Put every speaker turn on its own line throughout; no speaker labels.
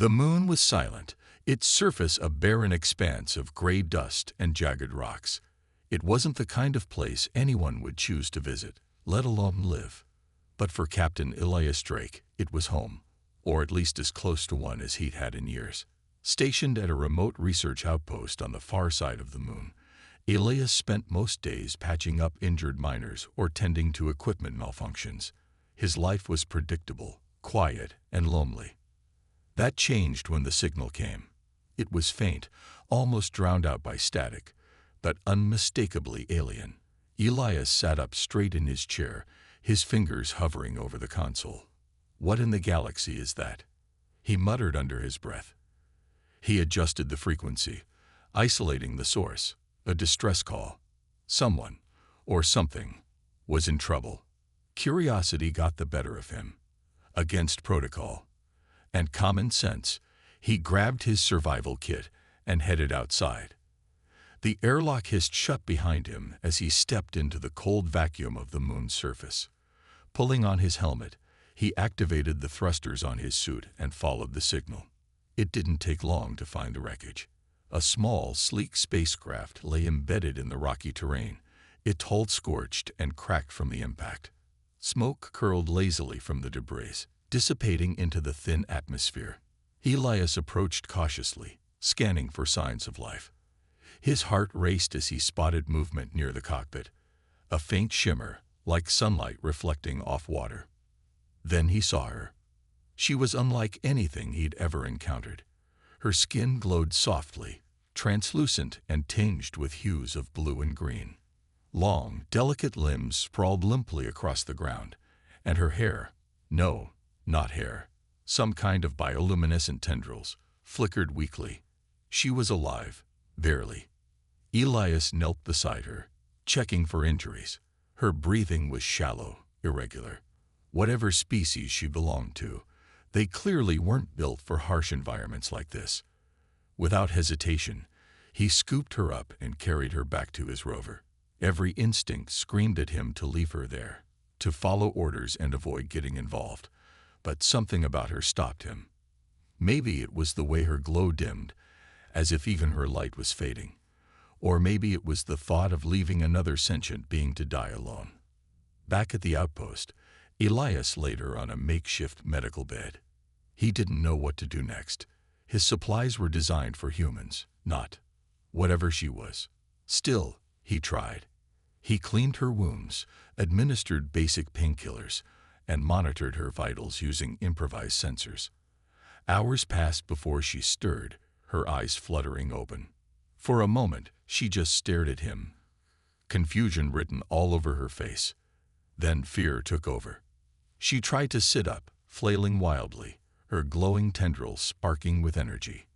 The moon was silent, its surface a barren expanse of gray dust and jagged rocks. It wasn't the kind of place anyone would choose to visit, let alone live. But for Captain Elias Drake, it was home, or at least as close to one as he'd had in years. Stationed at a remote research outpost on the far side of the moon, Elias spent most days patching up injured miners or tending to equipment malfunctions. His life was predictable, quiet, and lonely. That changed when the signal came. It was faint, almost drowned out by static, but unmistakably alien. Elias sat up straight in his chair, his fingers hovering over the console. "What in the galaxy is that?" he muttered under his breath. He adjusted the frequency, isolating the source. A distress call. Someone, or something, was in trouble. Curiosity got the better of him. Against protocol and common sense, he grabbed his survival kit and headed outside. The airlock hissed shut behind him as he stepped into the cold vacuum of the moon's surface. Pulling on his helmet, he activated the thrusters on his suit and followed the signal. It didn't take long to find the wreckage. A small, sleek spacecraft lay embedded in the rocky terrain, its hull scorched and cracked from the impact. Smoke curled lazily from the debris, dissipating into the thin atmosphere. Elias approached cautiously, scanning for signs of life. His heart raced as he spotted movement near the cockpit, a faint shimmer, like sunlight reflecting off water. Then he saw her. She was unlike anything he'd ever encountered. Her skin glowed softly, translucent and tinged with hues of blue and green. Long, delicate limbs sprawled limply across the ground, and her hair, no, not hair, some kind of bioluminescent tendrils, flickered weakly. She was alive, barely. Elias knelt beside her, checking for injuries. Her breathing was shallow, irregular. Whatever species she belonged to, they clearly weren't built for harsh environments like this. Without hesitation, he scooped her up and carried her back to his rover. Every instinct screamed at him to leave her there, to follow orders and avoid getting involved. But something about her stopped him. Maybe it was the way her glow dimmed, as if even her light was fading. Or maybe it was the thought of leaving another sentient being to die alone. Back at the outpost, Elias laid her on a makeshift medical bed. He didn't know what to do next. His supplies were designed for humans, not whatever she was. Still, he tried. He cleaned her wounds, administered basic painkillers, and monitored her vitals using improvised sensors. Hours passed before she stirred, her eyes fluttering open. For a moment, she just stared at him, confusion written all over her face. Then fear took over. She tried to sit up, flailing wildly, her glowing tendrils sparking with energy.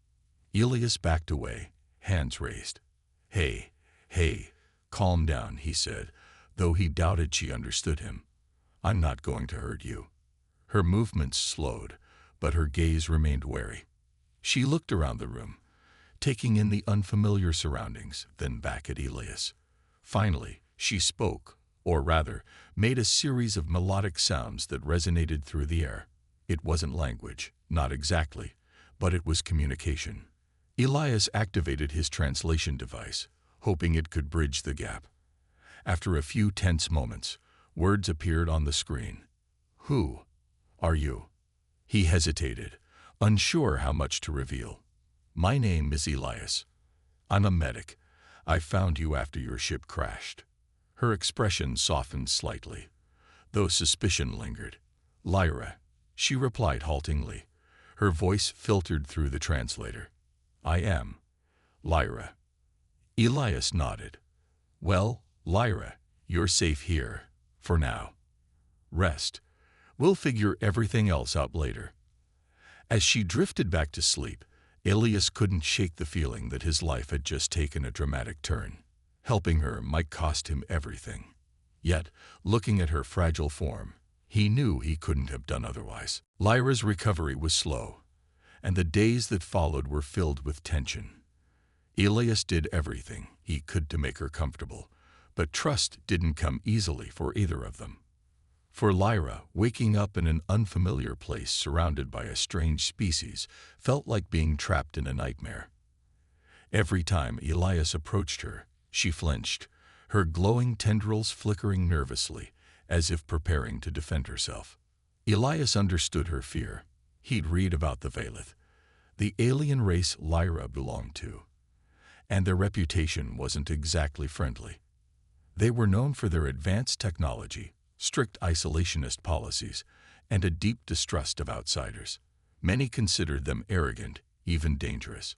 Elias backed away, hands raised. Hey, calm down," he said, though he doubted she understood him. "I'm not going to hurt you." Her movements slowed, but her gaze remained wary. She looked around the room, taking in the unfamiliar surroundings, then back at Elias. Finally, she spoke, or rather, made a series of melodic sounds that resonated through the air. It wasn't language, not exactly, but it was communication. Elias activated his translation device, hoping it could bridge the gap. After a few tense moments, words appeared on the screen. "Who are you?" He hesitated, unsure how much to reveal. "My name is Elias. I'm a medic. I found you after your ship crashed." Her expression softened slightly, though suspicion lingered. "Lyra," she replied haltingly. Her voice filtered through the translator. "I am Lyra." Elias nodded. "Well, Lyra, you're safe here, for now. Rest. We'll figure everything else out later." As she drifted back to sleep, Elias couldn't shake the feeling that his life had just taken a dramatic turn. Helping her might cost him everything. Yet, looking at her fragile form, he knew he couldn't have done otherwise. Lyra's recovery was slow, and the days that followed were filled with tension. Elias did everything he could to make her comfortable, but trust didn't come easily for either of them. For Lyra, waking up in an unfamiliar place surrounded by a strange species felt like being trapped in a nightmare. Every time Elias approached her, she flinched, her glowing tendrils flickering nervously, as if preparing to defend herself. Elias understood her fear. He'd read about the Valith, the alien race Lyra belonged to, and their reputation wasn't exactly friendly. They were known for their advanced technology, strict isolationist policies, and a deep distrust of outsiders. Many considered them arrogant, even dangerous.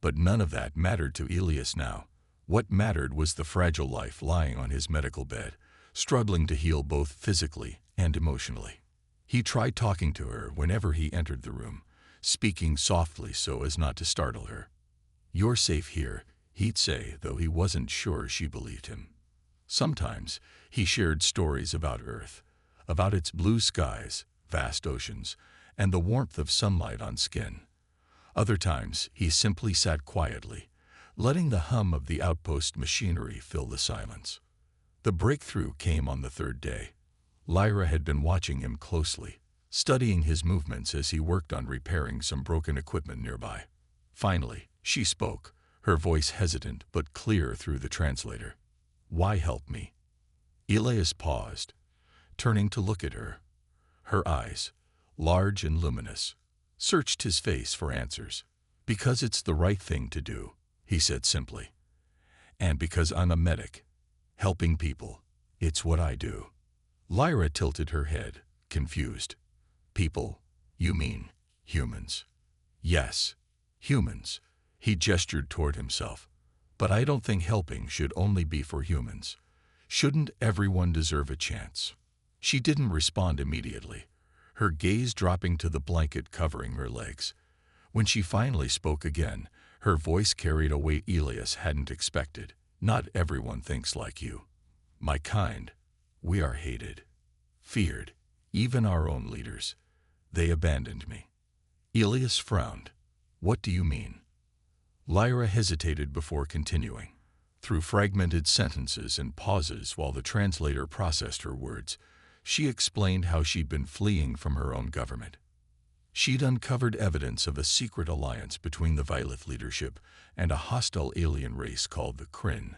But none of that mattered to Elias now. What mattered was the fragile life lying on his medical bed, struggling to heal both physically and emotionally. He tried talking to her whenever he entered the room, speaking softly so as not to startle her. "You're safe here," he'd say, though he wasn't sure she believed him. Sometimes he shared stories about Earth, about its blue skies, vast oceans, and the warmth of sunlight on skin. Other times he simply sat quietly, letting the hum of the outpost machinery fill the silence. The breakthrough came on the third day. Lyra had been watching him closely, studying his movements as he worked on repairing some broken equipment nearby. Finally, she spoke, her voice hesitant but clear through the translator. "Why help me?" Elias paused, turning to look at her. Her eyes, large and luminous, searched his face for answers. "Because it's the right thing to do," he said simply. "And because I'm a medic. Helping people, it's what I do." Lyra tilted her head, confused. "People? You mean humans?" "Yes, humans." He gestured toward himself. "But I don't think helping should only be for humans. Shouldn't everyone deserve a chance?" She didn't respond immediately, her gaze dropping to the blanket covering her legs. When she finally spoke again, her voice carried a weight Elias hadn't expected. "Not everyone thinks like you. My kind, we are hated, feared, even our own leaders. They abandoned me." Elias frowned. "What do you mean?" Lyra hesitated before continuing. Through fragmented sentences and pauses while the translator processed her words, she explained how she'd been fleeing from her own government. She'd uncovered evidence of a secret alliance between the Valith leadership and a hostile alien race called the Kryn,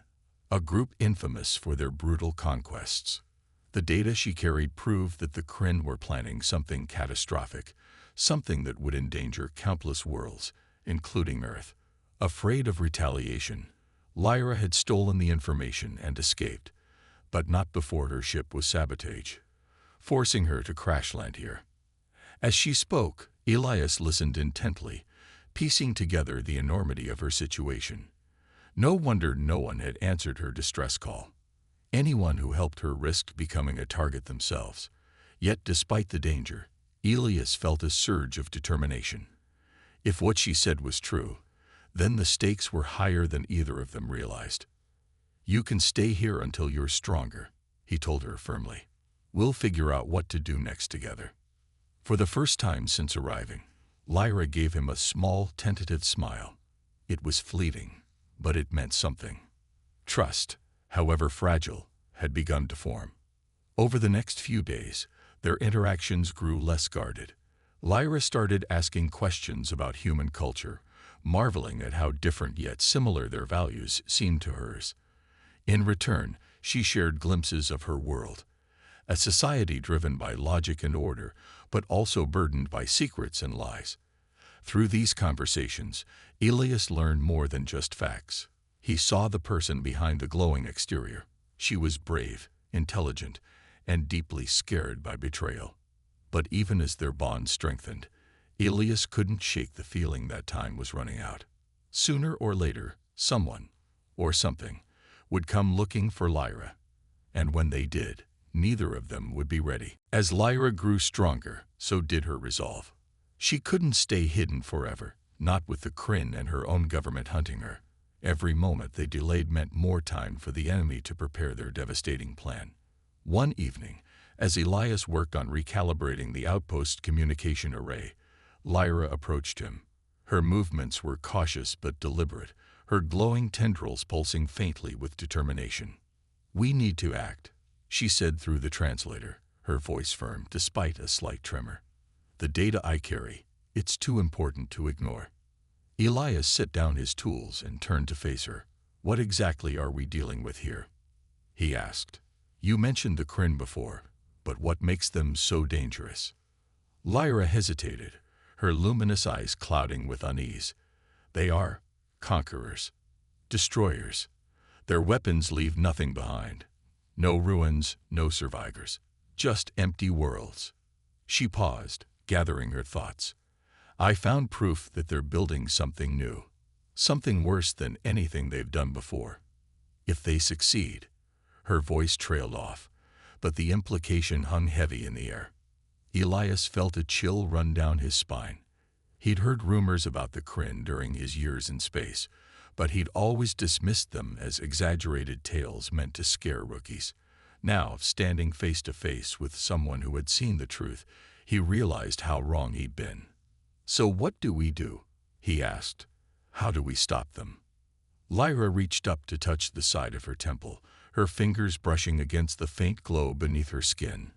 a group infamous for their brutal conquests. The data she carried proved that the Kryn were planning something catastrophic, something that would endanger countless worlds, including Earth. Afraid of retaliation, Lyra had stolen the information and escaped, but not before her ship was sabotaged, forcing her to crash land here. As she spoke, Elias listened intently, piecing together the enormity of her situation. No wonder no one had answered her distress call. Anyone who helped her risked becoming a target themselves. Yet despite the danger, Elias felt a surge of determination. If what she said was true, then the stakes were higher than either of them realized. "You can stay here until you're stronger," he told her firmly. "We'll figure out what to do next together." For the first time since arriving, Lyra gave him a small, tentative smile. It was fleeting, but it meant something. Trust, however fragile, had begun to form. Over the next few days, their interactions grew less guarded. Lyra started asking questions about human culture, marveling at how different yet similar their values seemed to hers. In return, she shared glimpses of her world, a society driven by logic and order, but also burdened by secrets and lies. Through these conversations, Elias learned more than just facts. He saw the person behind the glowing exterior. She was brave, intelligent, and deeply scared by betrayal. But even as their bond strengthened, Elias couldn't shake the feeling that time was running out. Sooner or later, someone, or something, would come looking for Lyra. And when they did, neither of them would be ready. As Lyra grew stronger, so did her resolve. She couldn't stay hidden forever, not with the Kryn and her own government hunting her. Every moment they delayed meant more time for the enemy to prepare their devastating plan. One evening, as Elias worked on recalibrating the outpost communication array, Lyra approached him. Her movements were cautious but deliberate, her glowing tendrils pulsing faintly with determination. "We need to act," she said through the translator, her voice firm despite a slight tremor. "The data I carry, it's too important to ignore." Elias set down his tools and turned to face her. "What exactly are we dealing with here?" he asked. "You mentioned the Kryn before, but what makes them so dangerous?" Lyra hesitated, her luminous eyes clouding with unease. "They are conquerors, destroyers. Their weapons leave nothing behind. No ruins, no survivors. Just empty worlds." She paused, gathering her thoughts. "I found proof that they're building something new. Something worse than anything they've done before. If they succeed—" Her voice trailed off, but the implication hung heavy in the air. Elias felt a chill run down his spine. He'd heard rumors about the Kryn during his years in space, but he'd always dismissed them as exaggerated tales meant to scare rookies. Now, standing face to face with someone who had seen the truth, he realized how wrong he'd been. "So what do we do?" he asked. "How do we stop them?" Lyra reached up to touch the side of her temple, her fingers brushing against the faint glow beneath her skin.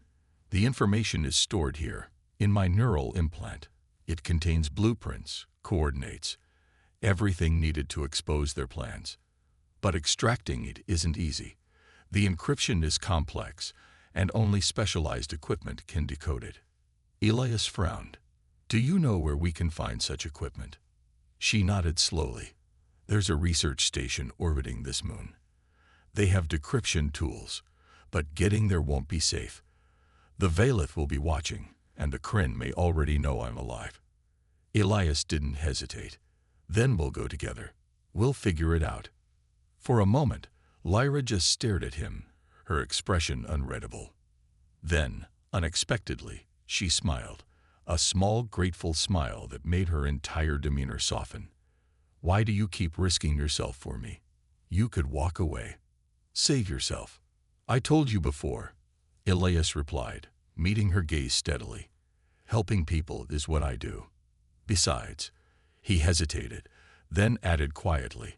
"The information is stored here, in my neural implant. It contains blueprints, coordinates, everything needed to expose their plans. But extracting it isn't easy. The encryption is complex, and only specialized equipment can decode it." Elias frowned. "Do you know where we can find such equipment?" She nodded slowly. "There's a research station orbiting this moon. They have decryption tools, but getting there won't be safe. The Valeth will be watching, and the Kryn may already know I'm alive." Elias didn't hesitate. "Then we'll go together. We'll figure it out." For a moment, Lyra just stared at him, her expression unreadable. Then, unexpectedly, she smiled, a small, grateful smile that made her entire demeanor soften. "Why do you keep risking yourself for me? You could walk away. Save yourself." "I told you before," Elias replied, meeting her gaze steadily. "Helping people is what I do. Besides," he hesitated, then added quietly,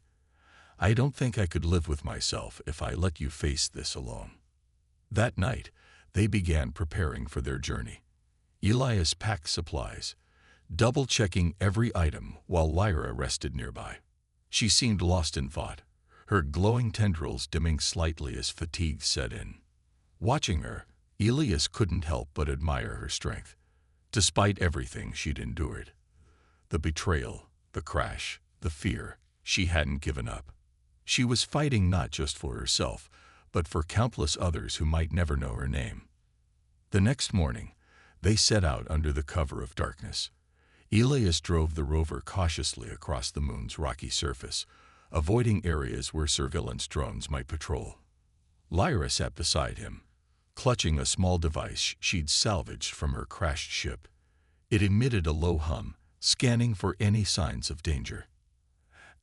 "I don't think I could live with myself if I let you face this alone." That night, they began preparing for their journey. Elias packed supplies, double-checking every item while Lyra rested nearby. She seemed lost in thought, her glowing tendrils dimming slightly as fatigue set in. Watching her, Elias couldn't help but admire her strength, despite everything she'd endured. The betrayal, the crash, the fear, she hadn't given up. She was fighting not just for herself, but for countless others who might never know her name. The next morning, they set out under the cover of darkness. Elias drove the rover cautiously across the moon's rocky surface, avoiding areas where surveillance drones might patrol. Lyra sat beside him, clutching a small device she'd salvaged from her crashed ship. It emitted a low hum, scanning for any signs of danger.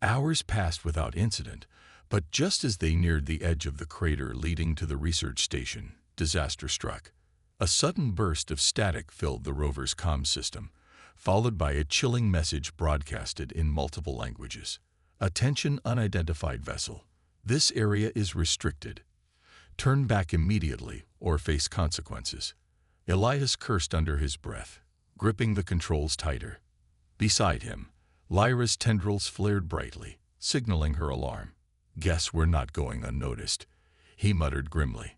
Hours passed without incident, but just as they neared the edge of the crater leading to the research station, disaster struck. A sudden burst of static filled the rover's comm system, followed by a chilling message broadcasted in multiple languages. "Attention, unidentified vessel. This area is restricted. Turn back immediately or face consequences." Elias cursed under his breath, gripping the controls tighter. Beside him, Lyra's tendrils flared brightly, signaling her alarm. "Guess we're not going unnoticed," he muttered grimly.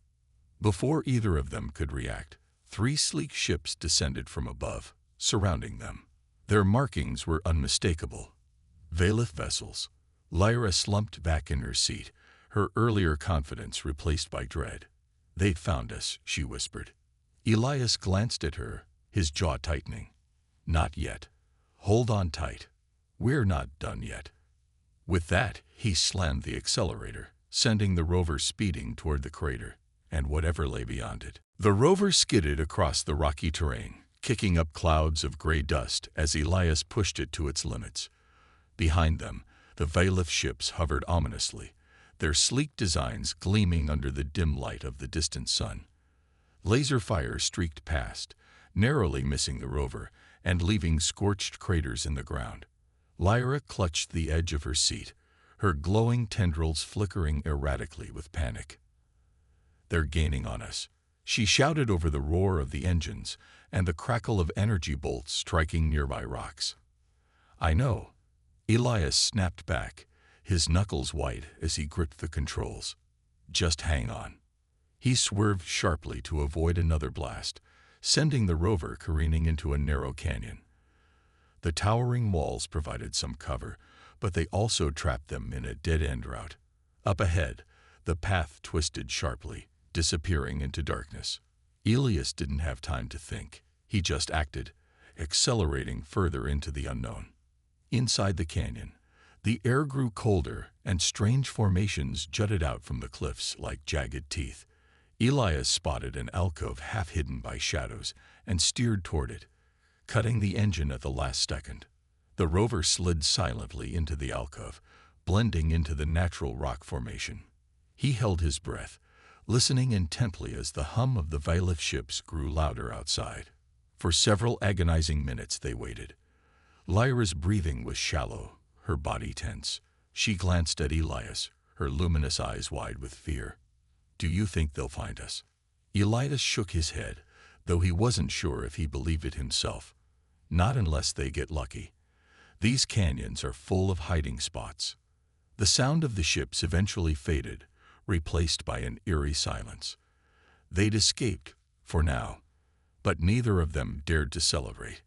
Before either of them could react, 3 sleek ships descended from above, surrounding them. Their markings were unmistakable. Valeth vessels. Lyra slumped back in her seat, her earlier confidence replaced by dread. "They'd found us," she whispered. Elias glanced at her, his jaw tightening. "Not yet. Hold on tight. We're not done yet." With that, he slammed the accelerator, sending the rover speeding toward the crater and whatever lay beyond it. The rover skidded across the rocky terrain, kicking up clouds of gray dust as Elias pushed it to its limits. Behind them, the Valeth ships hovered ominously, their sleek designs gleaming under the dim light of the distant sun. Laser fire streaked past, narrowly missing the rover and leaving scorched craters in the ground. Lyra clutched the edge of her seat, her glowing tendrils flickering erratically with panic. "They're gaining on us," She shouted over the roar of the engines and the crackle of energy bolts striking nearby rocks. "I know," Elias snapped back, his knuckles white as he gripped the controls. "Just hang on." He swerved sharply to avoid another blast, sending the rover careening into a narrow canyon. The towering walls provided some cover, but they also trapped them in a dead-end route. Up ahead, the path twisted sharply, disappearing into darkness. Elias didn't have time to think. He just acted, accelerating further into the unknown. Inside the canyon, the air grew colder and strange formations jutted out from the cliffs like jagged teeth. Elias spotted an alcove half hidden by shadows and steered toward it, cutting the engine at the last second. The rover slid silently into the alcove, blending into the natural rock formation. He held his breath, listening intently as the hum of the Violet ships grew louder outside. For several agonizing minutes they waited. Lyra's breathing was shallow, her body tense. She glanced at Elias, her luminous eyes wide with fear. "Do you think they'll find us?" Elias shook his head, though he wasn't sure if he believed it himself. "Not unless they get lucky. These canyons are full of hiding spots." The sound of the ships eventually faded, replaced by an eerie silence. They'd escaped, for now, but neither of them dared to celebrate.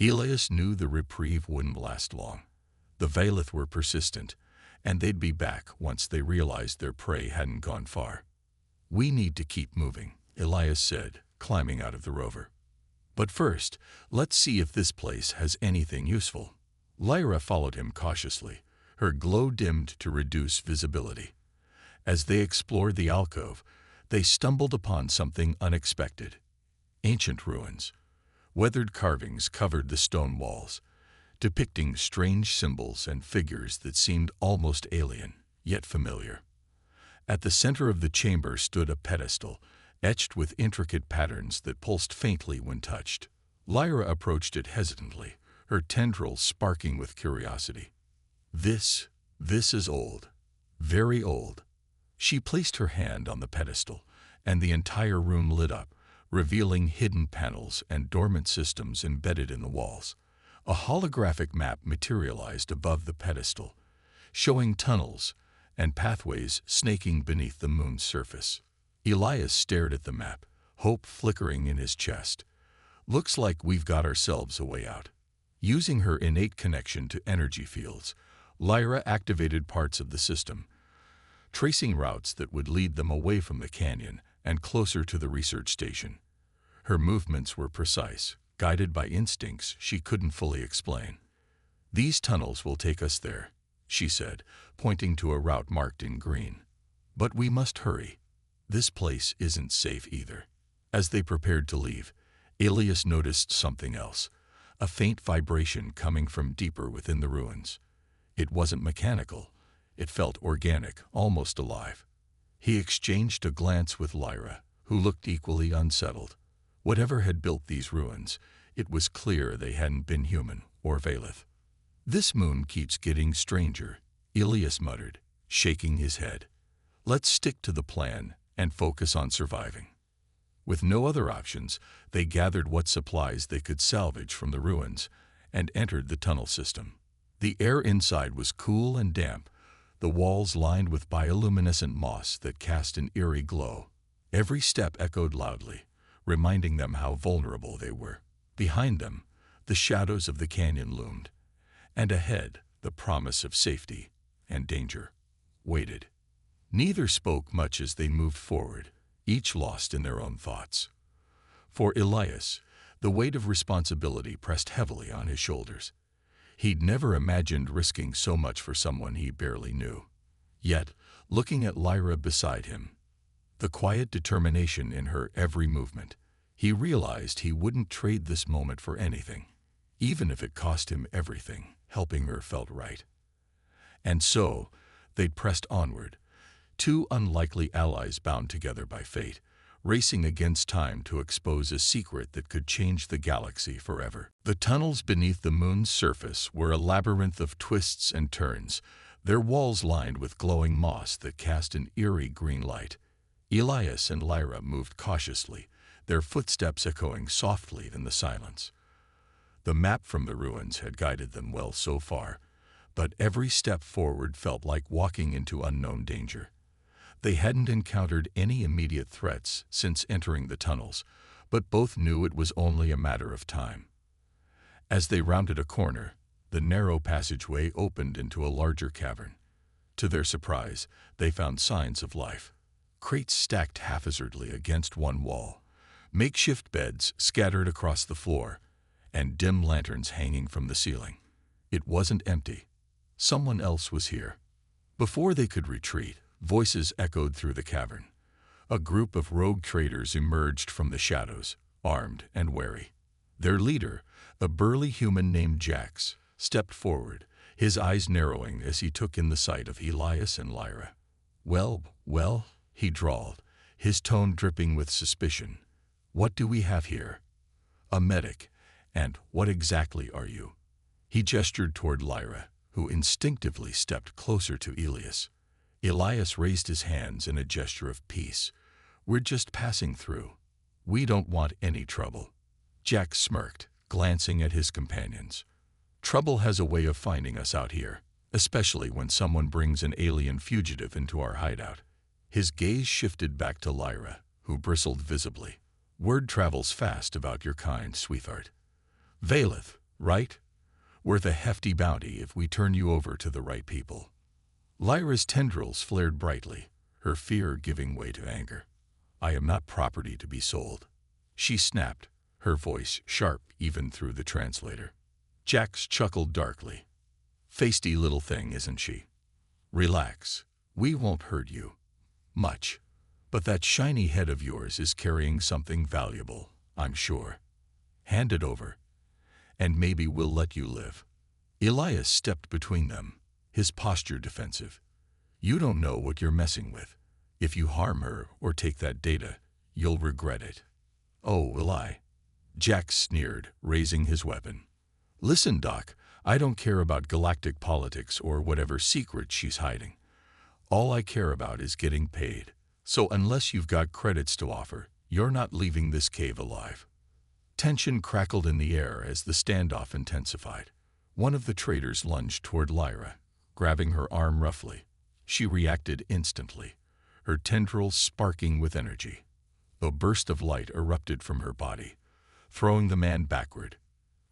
Elias knew the reprieve wouldn't last long. The Valeth were persistent, and they'd be back once they realized their prey hadn't gone far. "We need to keep moving," Elias said, climbing out of the rover. "But first, let's see if this place has anything useful." Lyra followed him cautiously, her glow dimmed to reduce visibility. As they explored the alcove, they stumbled upon something unexpected. Ancient ruins. Weathered carvings covered the stone walls, depicting strange symbols and figures that seemed almost alien, yet familiar. At the center of the chamber stood a pedestal, etched with intricate patterns that pulsed faintly when touched. Lyra approached it hesitantly, her tendrils sparking with curiosity. This is old. Very old." She placed her hand on the pedestal, and the entire room lit up, revealing hidden panels and dormant systems embedded in the walls. A holographic map materialized above the pedestal, showing tunnels and pathways snaking beneath the moon's surface. Elias stared at the map, hope flickering in his chest. "Looks like we've got ourselves a way out." Using her innate connection to energy fields, Lyra activated parts of the system, tracing routes that would lead them away from the canyon and closer to the research station. Her movements were precise, guided by instincts she couldn't fully explain. "These tunnels will take us there," she said, pointing to a route marked in green. "But we must hurry. This place isn't safe either." As they prepared to leave, Elias noticed something else, a faint vibration coming from deeper within the ruins. It wasn't mechanical. It felt organic, almost alive. He exchanged a glance with Lyra, who looked equally unsettled. Whatever had built these ruins, it was clear they hadn't been human or Valeth. "This moon keeps getting stranger," Elias muttered, shaking his head. "Let's stick to the plan and focus on surviving." With no other options, they gathered what supplies they could salvage from the ruins and entered the tunnel system. The air inside was cool and damp, the walls lined with bioluminescent moss that cast an eerie glow. Every step echoed loudly, reminding them how vulnerable they were. Behind them, the shadows of the canyon loomed, and ahead, the promise of safety and danger waited. Neither spoke much as they moved forward, each lost in their own thoughts. For Elias, the weight of responsibility pressed heavily on his shoulders. He'd never imagined risking so much for someone he barely knew. Yet, looking at Lyra beside him, the quiet determination in her every movement, he realized he wouldn't trade this moment for anything. Even if it cost him everything, helping her felt right. And so, they'd pressed onward, two unlikely allies bound together by fate, racing against time to expose a secret that could change the galaxy forever. The tunnels beneath the moon's surface were a labyrinth of twists and turns, their walls lined with glowing moss that cast an eerie green light. Elias and Lyra moved cautiously, their footsteps echoing softly in the silence. The map from the ruins had guided them well so far, but every step forward felt like walking into unknown danger. They hadn't encountered any immediate threats since entering the tunnels, but both knew it was only a matter of time. As they rounded a corner, the narrow passageway opened into a larger cavern. To their surprise, they found signs of life. Crates stacked haphazardly against one wall, makeshift beds scattered across the floor, and dim lanterns hanging from the ceiling. It wasn't empty. Someone else was here. Before they could retreat, voices echoed through the cavern. A group of rogue traders emerged from the shadows, armed and wary. Their leader, a burly human named Jax, stepped forward, his eyes narrowing as he took in the sight of Elias and Lyra. Well, he drawled, his tone dripping with suspicion. What do we have here? A medic. And what exactly are you? He gestured toward Lyra, who instinctively stepped closer to Elias. Elias raised his hands in a gesture of peace. We're just passing through. We don't want any trouble. Jack smirked, glancing at his companions. Trouble has a way of finding us out here, especially when someone brings an alien fugitive into our hideout. His gaze shifted back to Lyra, who bristled visibly. Word travels fast about your kind, sweetheart. Valeth, right? Worth a hefty bounty if we turn you over to the right people. Lyra's tendrils flared brightly, her fear giving way to anger. I am not property to be sold. She snapped, her voice sharp even through the translator. Jax chuckled darkly. Feisty little thing, isn't she? Relax. We won't hurt you. Much. But that shiny head of yours is carrying something valuable, I'm sure. Hand it over, and maybe we'll let you live. Elias stepped between them, his posture defensive. You don't know what you're messing with. If you harm her or take that data, you'll regret it. Oh, will I? Jack sneered, raising his weapon. Listen, Doc, I don't care about galactic politics or whatever secret she's hiding. All I care about is getting paid. So unless you've got credits to offer, you're not leaving this cave alive. Tension crackled in the air as the standoff intensified. One of the traders lunged toward Lyra, grabbing her arm roughly. She reacted instantly, her tendrils sparking with energy. A burst of light erupted from her body, throwing the man backward.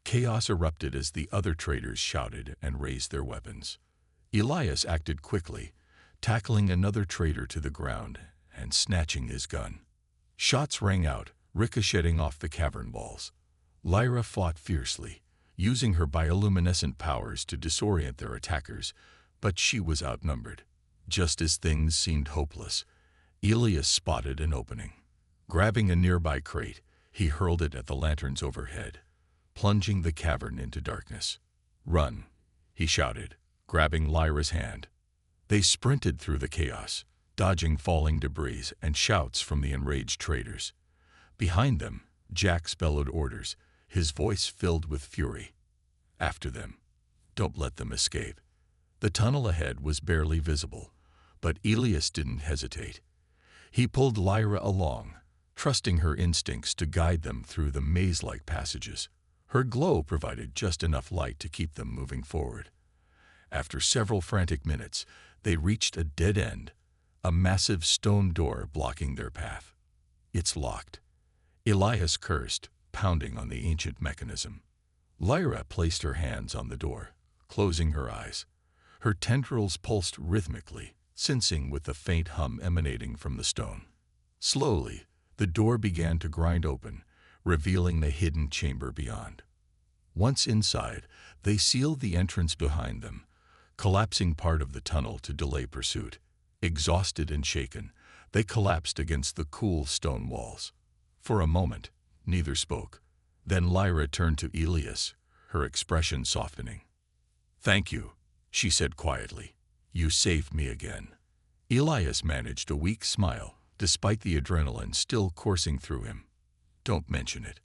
Chaos erupted as the other traders shouted and raised their weapons. Elias acted quickly, tackling another trader to the ground and snatching his gun. Shots rang out, ricocheting off the cavern walls. Lyra fought fiercely, using her bioluminescent powers to disorient their attackers, but she was outnumbered. Just as things seemed hopeless, Elias spotted an opening. Grabbing a nearby crate, he hurled it at the lanterns overhead, plunging the cavern into darkness. Run, he shouted, grabbing Lyra's hand. They sprinted through the chaos, dodging falling debris and shouts from the enraged traders. Behind them, Jax bellowed orders, his voice filled with fury. After them. Don't let them escape. The tunnel ahead was barely visible, but Elias didn't hesitate. He pulled Lyra along, trusting her instincts to guide them through the maze-like passages. Her glow provided just enough light to keep them moving forward. After several frantic minutes, they reached a dead end, a massive stone door blocking their path. It's locked. Elias cursed, pounding on the ancient mechanism. Lyra placed her hands on the door, closing her eyes. Her tendrils pulsed rhythmically, sensing with the faint hum emanating from the stone. Slowly, the door began to grind open, revealing the hidden chamber beyond. Once inside, they sealed the entrance behind them, collapsing part of the tunnel to delay pursuit. Exhausted and shaken, they collapsed against the cool stone walls. For a moment, neither spoke. Then Lyra turned to Elias, her expression softening. Thank you, she said quietly. You saved me again. Elias managed a weak smile, despite the adrenaline still coursing through him. Don't mention it.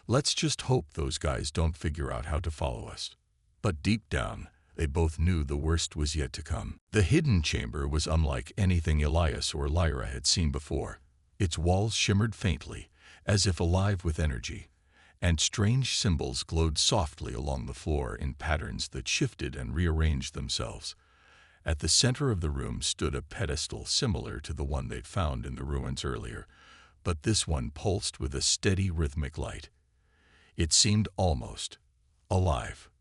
Let's just hope those guys don't figure out how to follow us. But deep down, They both knew the worst was yet to come. The hidden chamber was unlike anything Elias or Lyra had seen before. Its walls shimmered faintly, as if alive with energy, and strange symbols glowed softly along the floor in patterns that shifted and rearranged themselves. At the center of the room stood a pedestal similar to the one they'd found in the ruins earlier, but this one pulsed with a steady rhythmic light. It seemed almost alive.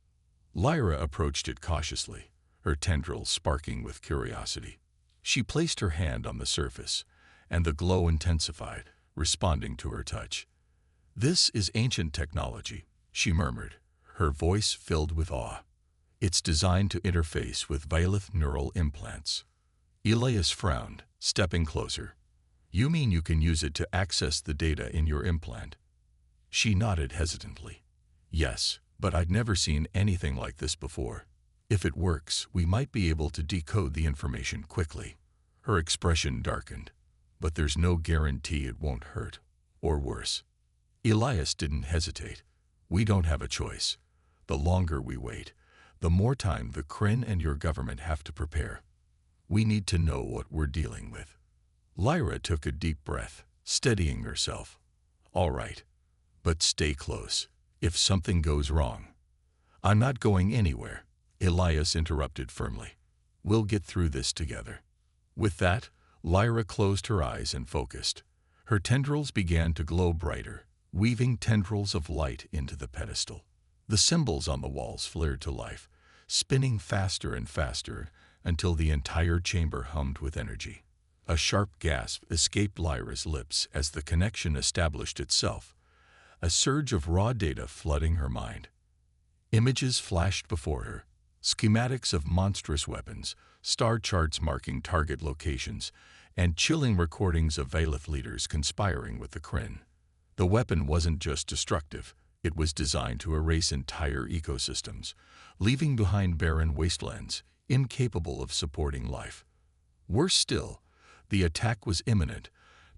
Lyra approached it cautiously, her tendrils sparking with curiosity. She placed her hand on the surface, and the glow intensified, responding to her touch. "This is ancient technology," she murmured, her voice filled with awe. "It's designed to interface with Vailith neural implants." Elias frowned, stepping closer. "You mean you can use it to access the data in your implant?" She nodded hesitantly. "Yes, but I'd never seen anything like this before. If it works, we might be able to decode the information quickly." Her expression darkened. "But there's no guarantee it won't hurt, or worse." Elias didn't hesitate. "We don't have a choice. The longer we wait, the more time the Kryn and your government have to prepare. We need to know what we're dealing with." Lyra took a deep breath, steadying herself. "All right, but stay close. If something goes wrong—" "I'm not going anywhere," Elias interrupted firmly. "We'll get through this together." With that, Lyra closed her eyes and focused. Her tendrils began to glow brighter, weaving tendrils of light into the pedestal. The symbols on the walls flared to life, spinning faster and faster until the entire chamber hummed with energy. A sharp gasp escaped Lyra's lips as the connection established itself, a surge of raw data flooding her mind. Images flashed before her, schematics of monstrous weapons, star charts marking target locations, and chilling recordings of Vailith leaders conspiring with the Kryn. The weapon wasn't just destructive, it was designed to erase entire ecosystems, leaving behind barren wastelands, incapable of supporting life. Worse still, the attack was imminent,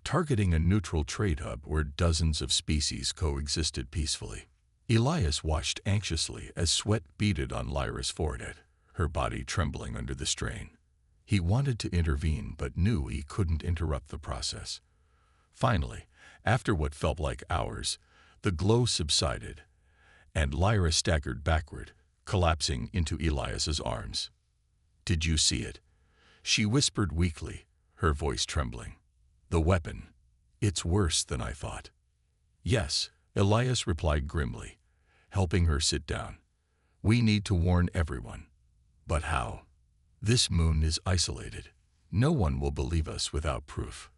targeting a neutral trade hub where dozens of species coexisted peacefully. Elias watched anxiously as sweat beaded on Lyra's forehead, her body trembling under the strain. He wanted to intervene but knew he couldn't interrupt the process. Finally, after what felt like hours, the glow subsided, and Lyra staggered backward, collapsing into Elias's arms. "Did you see it?" she whispered weakly, her voice trembling. "The weapon. It's worse than I thought." "Yes," Elias replied grimly, helping her sit down. "We need to warn everyone." "But how? This moon is isolated. No one will believe us without proof."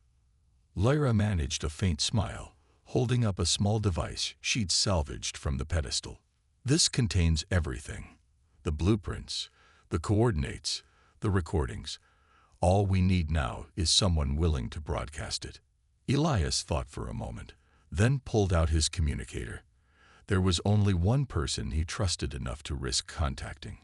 Lyra managed a faint smile, holding up a small device she'd salvaged from the pedestal. "This contains everything. The blueprints, the coordinates, the recordings. All we need now is someone willing to broadcast it." Elias thought for a moment, then pulled out his communicator. There was only one person he trusted enough to risk contacting: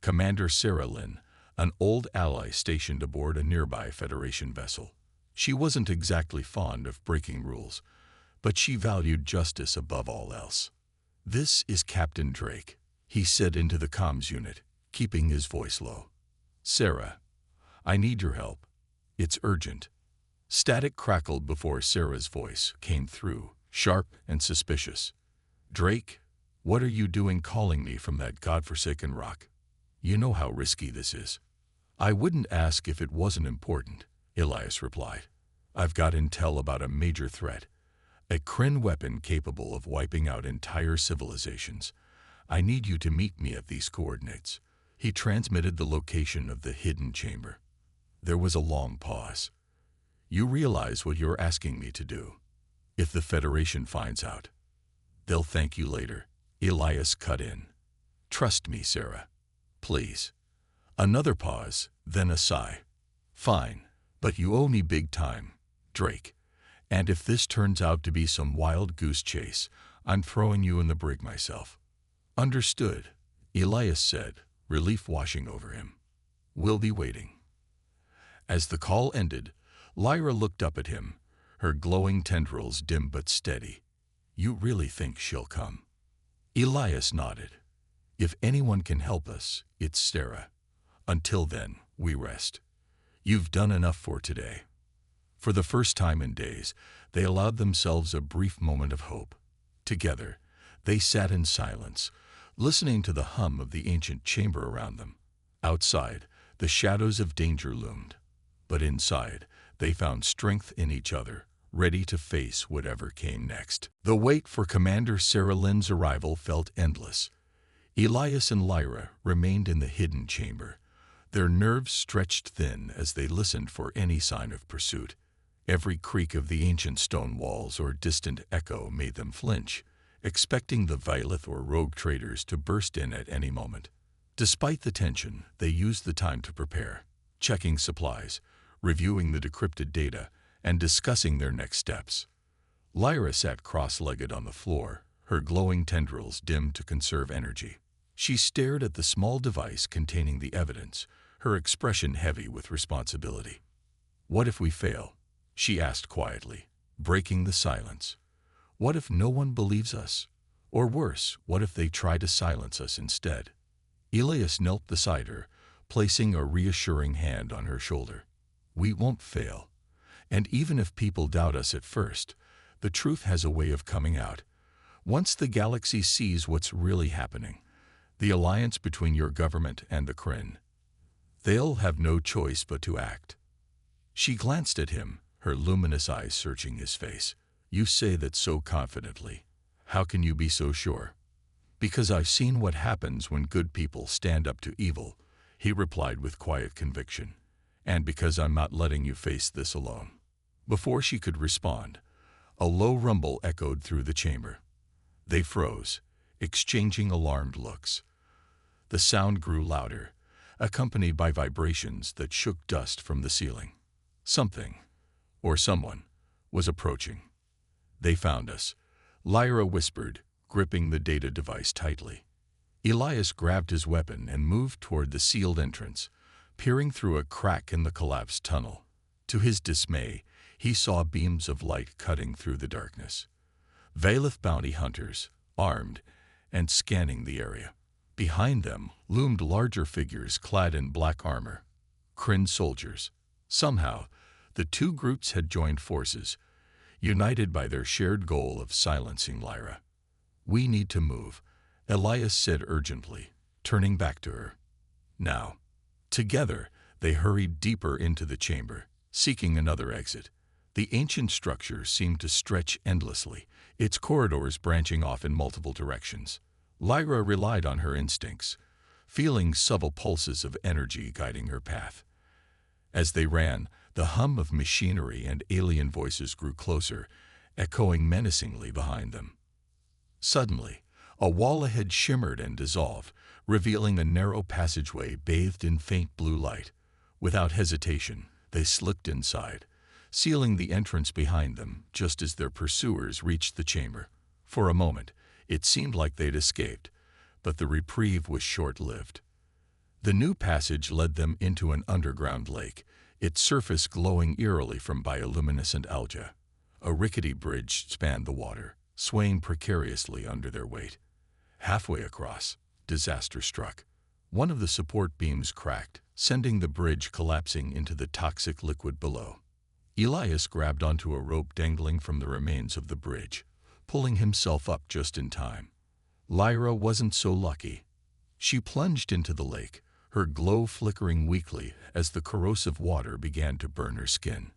Commander Sarah Lynn, an old ally stationed aboard a nearby Federation vessel. She wasn't exactly fond of breaking rules, but she valued justice above all else. "This is Captain Drake," he said into the comms unit, keeping his voice low. "Sarah, I need your help. It's urgent." Static crackled before Sarah's voice came through, sharp and suspicious. "Drake, what are you doing calling me from that godforsaken rock? You know how risky this is." "I wouldn't ask if it wasn't important," Elias replied. "I've got intel about a major threat, a Kryn weapon capable of wiping out entire civilizations. I need you to meet me at these coordinates." He transmitted the location of the hidden chamber. There was a long pause. "You realize what you're asking me to do. If the Federation finds out, they'll thank you later." Elias cut in. "Trust me, Sarah. Please." Another pause, then a sigh. "Fine, but you owe me big time, Drake. And if this turns out to be some wild goose chase, I'm throwing you in the brig myself." "Understood," Elias said, relief washing over him. "We'll be waiting." As the call ended, Lyra looked up at him, her glowing tendrils dim but steady. "You really think she'll come?" Elias nodded. If anyone can help us, it's Sarah. Until then, we rest. You've done enough for today." For the first time in days, they allowed themselves a brief moment of hope. Together, they sat in silence, listening to the hum of the ancient chamber around them. Outside, the shadows of danger loomed. But inside, they found strength in each other, ready to face whatever came next. The wait for Commander Sarah Lynn's arrival felt endless. Elias and Lyra remained in the hidden chamber, their nerves stretched thin as they listened for any sign of pursuit. Every creak of the ancient stone walls or distant echo made them flinch, expecting the Violet or rogue traders to burst in at any moment. Despite the tension, they used the time to prepare, checking supplies, reviewing the decrypted data, and discussing their next steps. Lyra sat cross-legged on the floor, her glowing tendrils dimmed to conserve energy. She stared at the small device containing the evidence, her expression heavy with responsibility. "What if we fail?" she asked quietly, breaking the silence. "What if no one believes us? Or worse, what if they try to silence us instead?" Elias knelt beside her, placing a reassuring hand on her shoulder. "We won't fail. And even if people doubt us at first, the truth has a way of coming out. Once the galaxy sees what's really happening, the alliance between your government and the Kryn, they'll have no choice but to act." She glanced at him, her luminous eyes searching his face. "You say that so confidently. How can you be so sure?" "Because I've seen what happens when good people stand up to evil," he replied with quiet conviction. "And because I'm not letting you face this alone." Before she could respond, a low rumble echoed through the chamber. They froze, exchanging alarmed looks. The sound grew louder, accompanied by vibrations that shook dust from the ceiling. Something, or someone, was approaching. "They found us," Lyra whispered, gripping the data device tightly. Elias grabbed his weapon and moved toward the sealed entrance, peering through a crack in the collapsed tunnel. To his dismay, he saw beams of light cutting through the darkness. Valeth bounty hunters, armed, and scanning the area. Behind them loomed larger figures clad in black armor, Kryn soldiers. Somehow, the two groups had joined forces, united by their shared goal of silencing Lyra. "We need to move," Elias said urgently, turning back to her. "Now." Together, they hurried deeper into the chamber, seeking another exit. The ancient structure seemed to stretch endlessly, its corridors branching off in multiple directions. Lyra relied on her instincts, feeling subtle pulses of energy guiding her path. As they ran, the hum of machinery and alien voices grew closer, echoing menacingly behind them. Suddenly, a wall ahead shimmered and dissolved, revealing a narrow passageway bathed in faint blue light. Without hesitation, they slipped inside, sealing the entrance behind them just as their pursuers reached the chamber. For a moment, it seemed like they'd escaped, but the reprieve was short-lived. The new passage led them into an underground lake, its surface glowing eerily from bioluminescent algae. A rickety bridge spanned the water, swaying precariously under their weight. Halfway across, disaster struck. One of the support beams cracked, sending the bridge collapsing into the toxic liquid below. Elias grabbed onto a rope dangling from the remains of the bridge, pulling himself up just in time. Lyra wasn't so lucky. She plunged into the lake, her glow flickering weakly as the corrosive water began to burn her skin.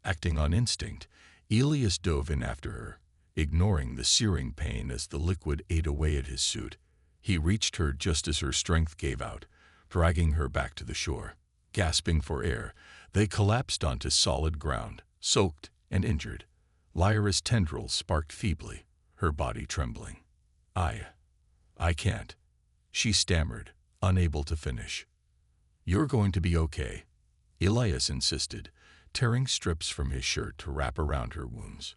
Acting on instinct, Elias dove in after her, ignoring the searing pain as the liquid ate away at his suit. He reached her just as her strength gave out, dragging her back to the shore. Gasping for air, they collapsed onto solid ground, soaked and injured. Lyra's tendrils sparked feebly, her body trembling. I can't," she stammered, unable to finish. "You're going to be okay," Elias insisted, tearing strips from his shirt to wrap around her wounds.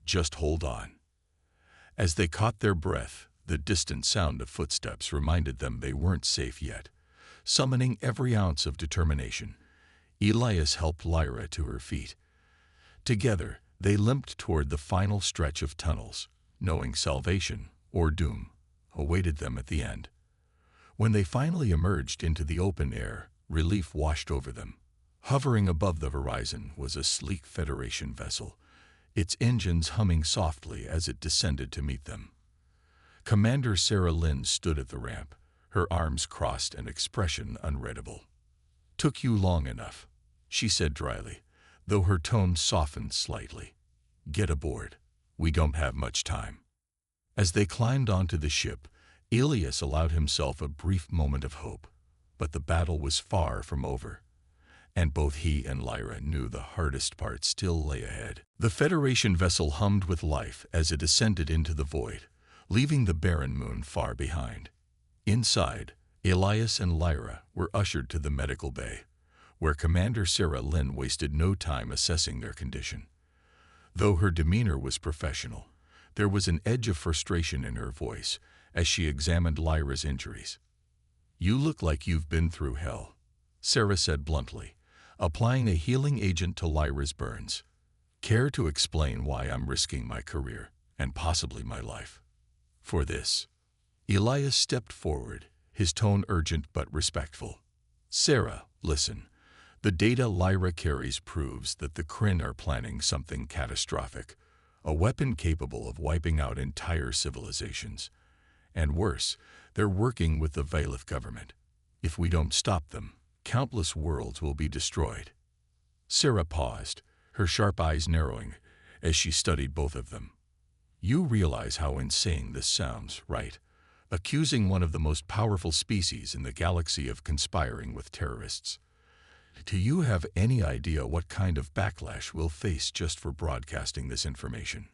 "Just hold on." As they caught their breath, the distant sound of footsteps reminded them they weren't safe yet. Summoning every ounce of determination, Elias helped Lyra to her feet. Together, they limped toward the final stretch of tunnels, knowing salvation, or doom, awaited them at the end. When they finally emerged into the open air, relief washed over them. Hovering above the horizon was a sleek Federation vessel, its engines humming softly as it descended to meet them. Commander Sarah Lynn stood at the ramp, her arms crossed and expression unreadable. "Took you long enough," she said dryly, though her tone softened slightly. "Get aboard. We don't have much time." As they climbed onto the ship, Elias allowed himself a brief moment of hope, but the battle was far from over, and both he and Lyra knew the hardest part still lay ahead. The Federation vessel hummed with life as it ascended into the void, leaving the barren moon far behind. Inside, Elias and Lyra were ushered to the medical bay, where Commander Sarah Lynn wasted no time assessing their condition. Though her demeanor was professional, there was an edge of frustration in her voice as she examined Lyra's injuries. "You look like you've been through hell," Sarah said bluntly, applying a healing agent to Lyra's burns. "Care to explain why I'm risking my career, and possibly my life, for this?" Elias stepped forward, his tone urgent but respectful. "Sarah, listen. The data Lyra carries proves that the Kryn are planning something catastrophic, a weapon capable of wiping out entire civilizations. And worse, they're working with the Valif government. If we don't stop them, countless worlds will be destroyed." Sarah paused, her sharp eyes narrowing as she studied both of them. "You realize how insane this sounds, right? Accusing one of the most powerful species in the galaxy of conspiring with terrorists. Do you have any idea what kind of backlash we'll face just for broadcasting this information?"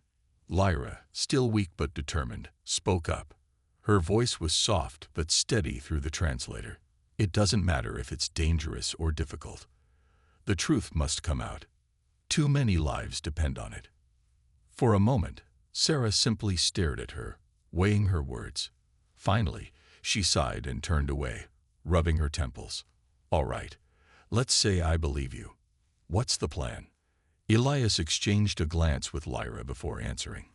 Lyra, still weak but determined, spoke up. Her voice was soft but steady through the translator. "It doesn't matter if it's dangerous or difficult. The truth must come out. Too many lives depend on it." For a moment, Sarah simply stared at her, weighing her words. Finally, she sighed and turned away, rubbing her temples. "All right, let's say I believe you. What's the plan?" Elias exchanged a glance with Lyra before answering.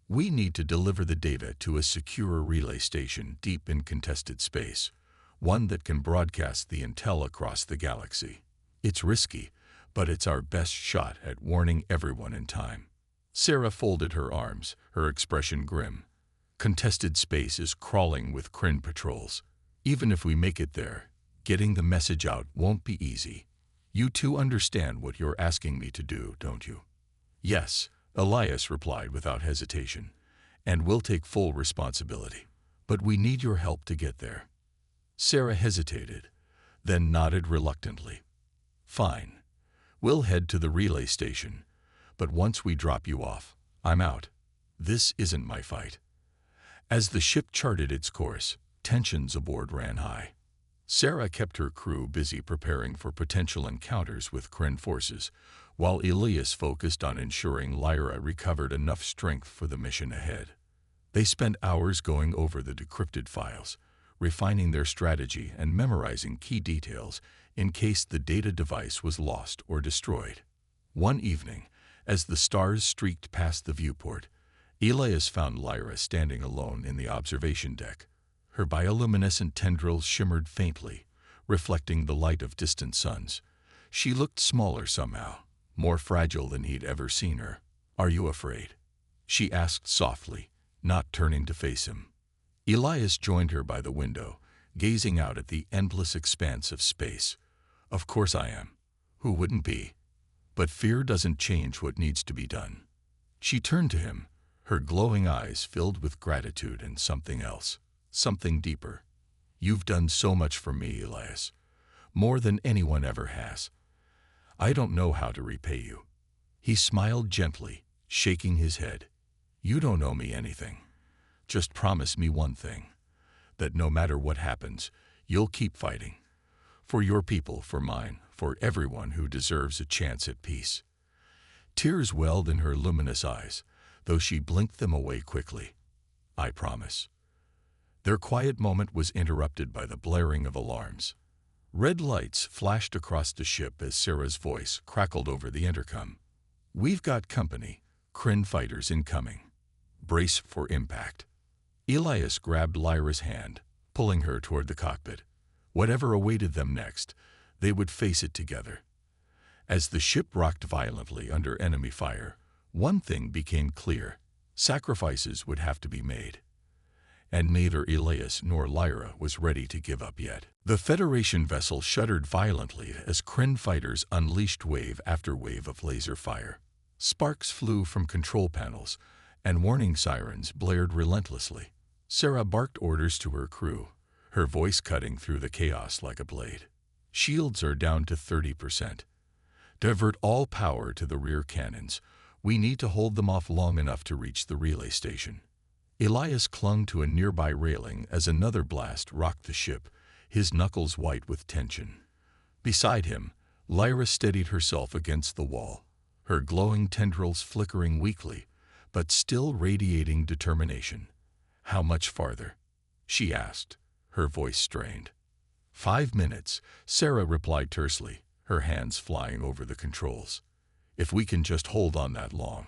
"We need to deliver the data to a secure relay station deep in contested space, one that can broadcast the intel across the galaxy. It's risky, but it's our best shot at warning everyone in time." Sarah folded her arms, her expression grim. "Contested space is crawling with Kryn patrols. Even if we make it there, getting the message out won't be easy. You two understand what you're asking me to do, don't you?" "Yes," Elias replied without hesitation, "and we'll take full responsibility. But we need your help to get there." Sarah hesitated, then nodded reluctantly. "Fine. We'll head to the relay station, but once we drop you off, I'm out. This isn't my fight." As the ship charted its course, tensions aboard ran high. Sarah kept her crew busy preparing for potential encounters with Kryn forces, while Elias focused on ensuring Lyra recovered enough strength for the mission ahead. They spent hours going over the decrypted files, refining their strategy and memorizing key details in case the data device was lost or destroyed. One evening, as the stars streaked past the viewport, Elias found Lyra standing alone in the observation deck. Her bioluminescent tendrils shimmered faintly, reflecting the light of distant suns. She looked smaller somehow, more fragile than he'd ever seen her. "Are you afraid?" she asked softly, not turning to face him. Elias joined her by the window, gazing out at the endless expanse of space. "Of course I am. Who wouldn't be? But fear doesn't change what needs to be done." She turned to him, her glowing eyes filled with gratitude and something else, something deeper. "You've done so much for me, Elias. More than anyone ever has. I don't know how to repay you." He smiled gently, shaking his head. "You don't owe me anything. Just promise me one thing, that no matter what happens, you'll keep fighting. For your people, for mine, for everyone who deserves a chance at peace." Tears welled in her luminous eyes, though she blinked them away quickly. "I promise." Their quiet moment was interrupted by the blaring of alarms. Red lights flashed across the ship as Sarah's voice crackled over the intercom. "We've got company. Kryn fighters incoming. Brace for impact." Elias grabbed Lyra's hand, pulling her toward the cockpit. Whatever awaited them next, they would face it together. As the ship rocked violently under enemy fire, one thing became clear: sacrifices would have to be made. And neither Elias nor Lyra was ready to give up yet. The Federation vessel shuddered violently as Kryn fighters unleashed wave after wave of laser fire. Sparks flew from control panels, and warning sirens blared relentlessly. Sarah barked orders to her crew, her voice cutting through the chaos like a blade. Shields are down to 30%. Divert all power to the rear cannons. We need to hold them off long enough to reach the relay station. Elias clung to a nearby railing as another blast rocked the ship, his knuckles white with tension. Beside him, Lyra steadied herself against the wall, her glowing tendrils flickering weakly, but still radiating determination. "How much farther?" she asked, her voice strained. 5 minutes, Sarah replied tersely, her hands flying over the controls. "If we can just hold on that long."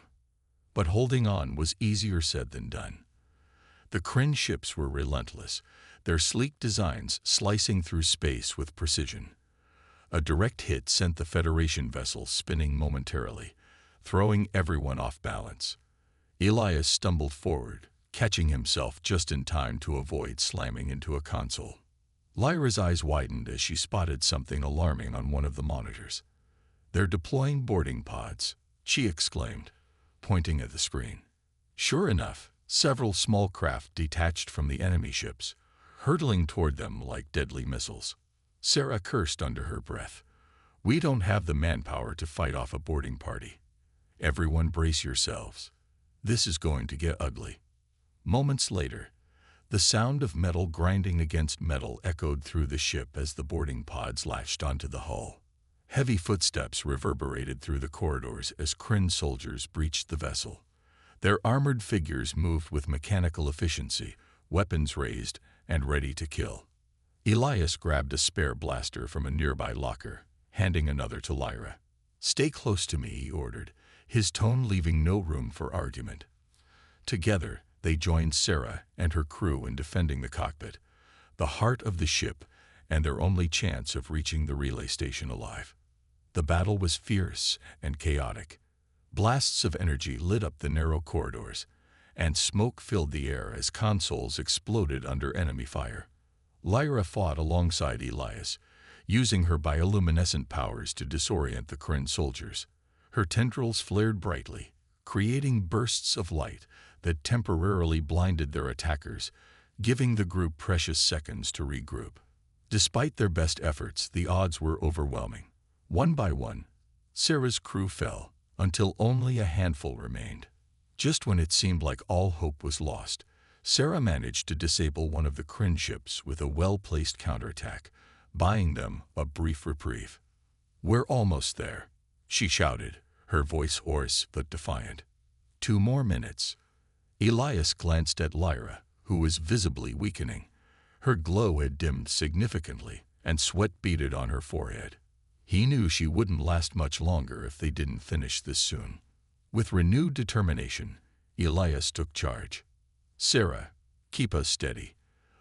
But holding on was easier said than done. The Kryn ships were relentless, their sleek designs slicing through space with precision. A direct hit sent the Federation vessel spinning momentarily, throwing everyone off balance. Elias stumbled forward, catching himself just in time to avoid slamming into a console. Lyra's eyes widened as she spotted something alarming on one of the monitors. "They're deploying boarding pods," she exclaimed, pointing at the screen. Sure enough, several small craft detached from the enemy ships, hurtling toward them like deadly missiles. Sarah cursed under her breath. "We don't have the manpower to fight off a boarding party. Everyone brace yourselves. This is going to get ugly." Moments later, the sound of metal grinding against metal echoed through the ship as the boarding pods latched onto the hull. Heavy footsteps reverberated through the corridors as Kryn soldiers breached the vessel. Their armored figures moved with mechanical efficiency, weapons raised and ready to kill. Elias grabbed a spare blaster from a nearby locker, handing another to Lyra. "Stay close to me," he ordered, his tone leaving no room for argument. Together, they joined Sarah and her crew in defending the cockpit, the heart of the ship and their only chance of reaching the relay station alive. The battle was fierce and chaotic. Blasts of energy lit up the narrow corridors, and smoke filled the air as consoles exploded under enemy fire. Lyra fought alongside Elias, using her bioluminescent powers to disorient the Kryn soldiers. Her tendrils flared brightly, creating bursts of light that temporarily blinded their attackers, giving the group precious seconds to regroup. Despite their best efforts, the odds were overwhelming. One by one, Sarah's crew fell, until only a handful remained. Just when it seemed like all hope was lost, Sarah managed to disable one of the Kryn ships with a well-placed counterattack, buying them a brief reprieve. "We're almost there," she shouted, her voice hoarse but defiant. 2 more minutes. Elias glanced at Lyra, who was visibly weakening. Her glow had dimmed significantly, and sweat beaded on her forehead. He knew she wouldn't last much longer if they didn't finish this soon. With renewed determination, Elias took charge. "Sarah, keep us steady.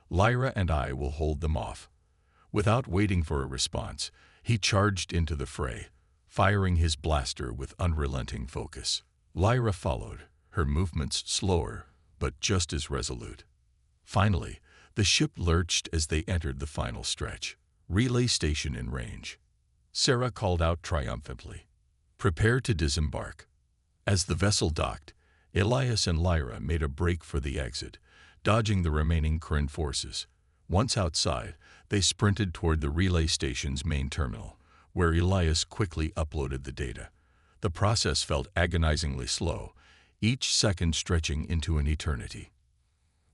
Lyra and I will hold them off." Without waiting for a response, he charged into the fray, firing his blaster with unrelenting focus. Lyra followed, her movements slower, but just as resolute. Finally, the ship lurched as they entered the final stretch. Relay station in range. Sarah called out triumphantly, "Prepare to disembark." As the vessel docked, Elias and Lyra made a break for the exit, dodging the remaining Kryn forces. Once outside, they sprinted toward the relay station's main terminal, where Elias quickly uploaded the data. The process felt agonizingly slow, each second stretching into an eternity.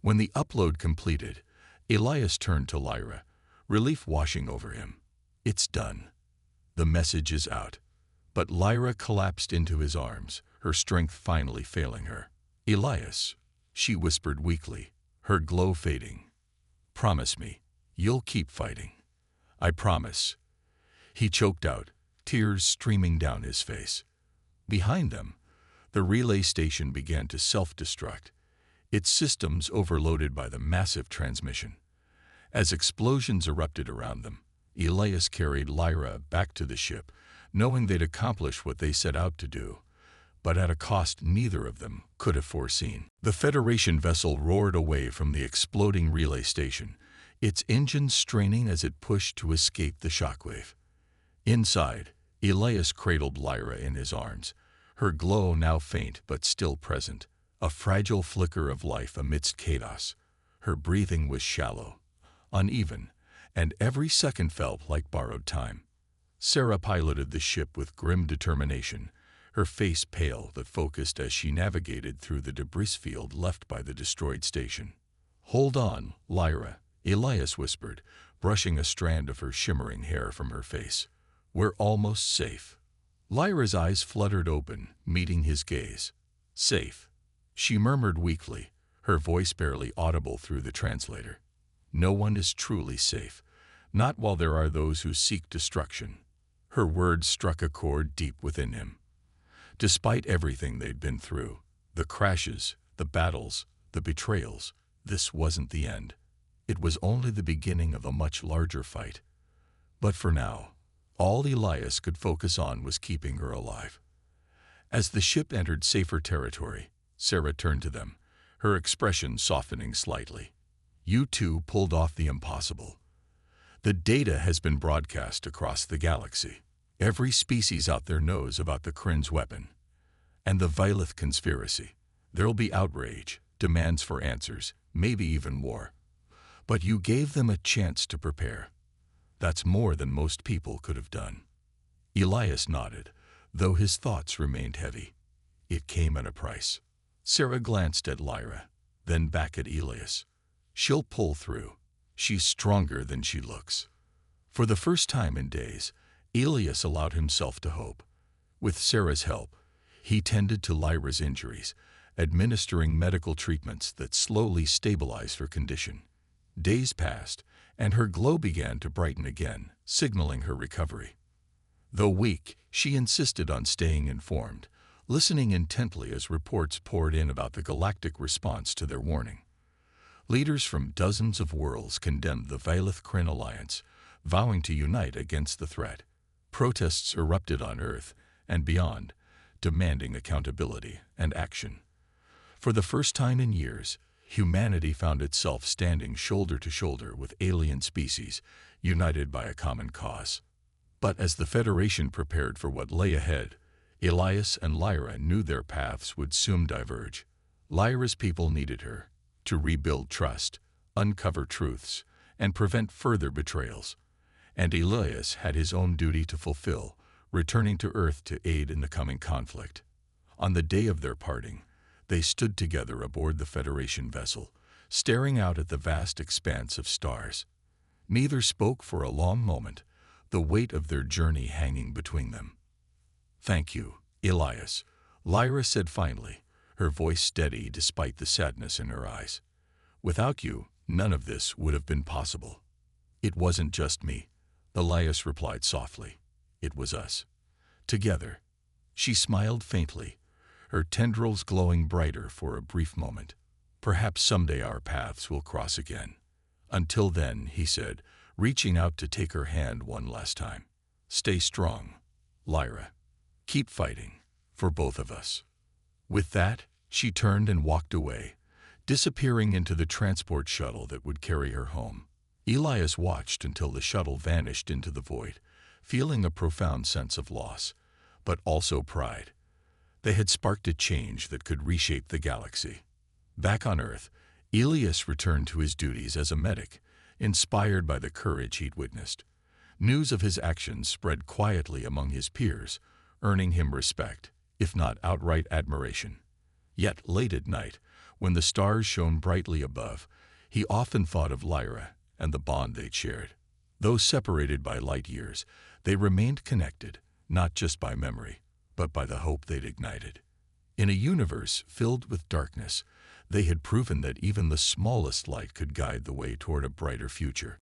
When the upload completed, Elias turned to Lyra, relief washing over him. "It's done. The message is out." But Lyra collapsed into his arms, her strength finally failing her. "Elias," she whispered weakly, her glow fading. "Promise me, you'll keep fighting." "I promise." He choked out, tears streaming down his face. Behind them, the relay station began to self-destruct, its systems overloaded by the massive transmission. As explosions erupted around them, Elias carried Lyra back to the ship, knowing they'd accomplish what they set out to do, but at a cost neither of them could have foreseen. The Federation vessel roared away from the exploding relay station, its engines straining as it pushed to escape the shockwave. Inside, Elias cradled Lyra in his arms, her glow now faint but still present, a fragile flicker of life amidst chaos. Her breathing was shallow, uneven, and every second felt like borrowed time. Sarah piloted the ship with grim determination, her face pale but focused as she navigated through the debris field left by the destroyed station. "Hold on, Lyra," Elias whispered, brushing a strand of her shimmering hair from her face. "We're almost safe." Lyra's eyes fluttered open, meeting his gaze. "Safe," she murmured weakly, her voice barely audible through the translator. "No one is truly safe, not while there are those who seek destruction." Her words struck a chord deep within him. Despite everything they'd been through, the crashes, the battles, the betrayals, this wasn't the end. It was only the beginning of a much larger fight. But for now, all Elias could focus on was keeping her alive. As the ship entered safer territory, Sarah turned to them, her expression softening slightly. "You two pulled off the impossible. The data has been broadcast across the galaxy. Every species out there knows about the Kryn's weapon. And the Vilith conspiracy. There'll be outrage, demands for answers, maybe even war. But you gave them a chance to prepare. That's more than most people could have done." Elias nodded, though his thoughts remained heavy. It came at a price. Sarah glanced at Lyra, then back at Elias. "She'll pull through. She's stronger than she looks." For the first time in days, Elias allowed himself to hope. With Sarah's help, he tended to Lyra's injuries, administering medical treatments that slowly stabilized her condition. Days passed, and her glow began to brighten again, signaling her recovery. Though weak, she insisted on staying informed, listening intently as reports poured in about the galactic response to their warning. Leaders from dozens of worlds condemned the Vilith-Kryn alliance, vowing to unite against the threat. Protests erupted on Earth and beyond, demanding accountability and action. For the first time in years, humanity found itself standing shoulder to shoulder with alien species, united by a common cause. But as the Federation prepared for what lay ahead, Elias and Lyra knew their paths would soon diverge. Lyra's people needed her to rebuild trust, uncover truths, and prevent further betrayals. And Elias had his own duty to fulfill, returning to Earth to aid in the coming conflict. On the day of their parting, they stood together aboard the Federation vessel, staring out at the vast expanse of stars. Neither spoke for a long moment, the weight of their journey hanging between them. "Thank you, Elias," Lyra said finally, her voice steady despite the sadness in her eyes. "Without you, none of this would have been possible." "It wasn't just me," Elias replied softly. "It was us. Together." She smiled faintly, her tendrils glowing brighter for a brief moment. "Perhaps someday our paths will cross again. Until then," he said, reaching out to take her hand one last time. "Stay strong, Lyra. Keep fighting, for both of us." With that, she turned and walked away, disappearing into the transport shuttle that would carry her home. Elias watched until the shuttle vanished into the void, feeling a profound sense of loss, but also pride. They had sparked a change that could reshape the galaxy. Back on Earth, Elias returned to his duties as a medic, inspired by the courage he'd witnessed. News of his actions spread quietly among his peers, earning him respect, if not outright admiration. Yet late at night, when the stars shone brightly above, he often thought of Lyra and the bond they'd shared. Though separated by light years, they remained connected, not just by memory, but by the hope they'd ignited. In a universe filled with darkness, they had proven that even the smallest light could guide the way toward a brighter future.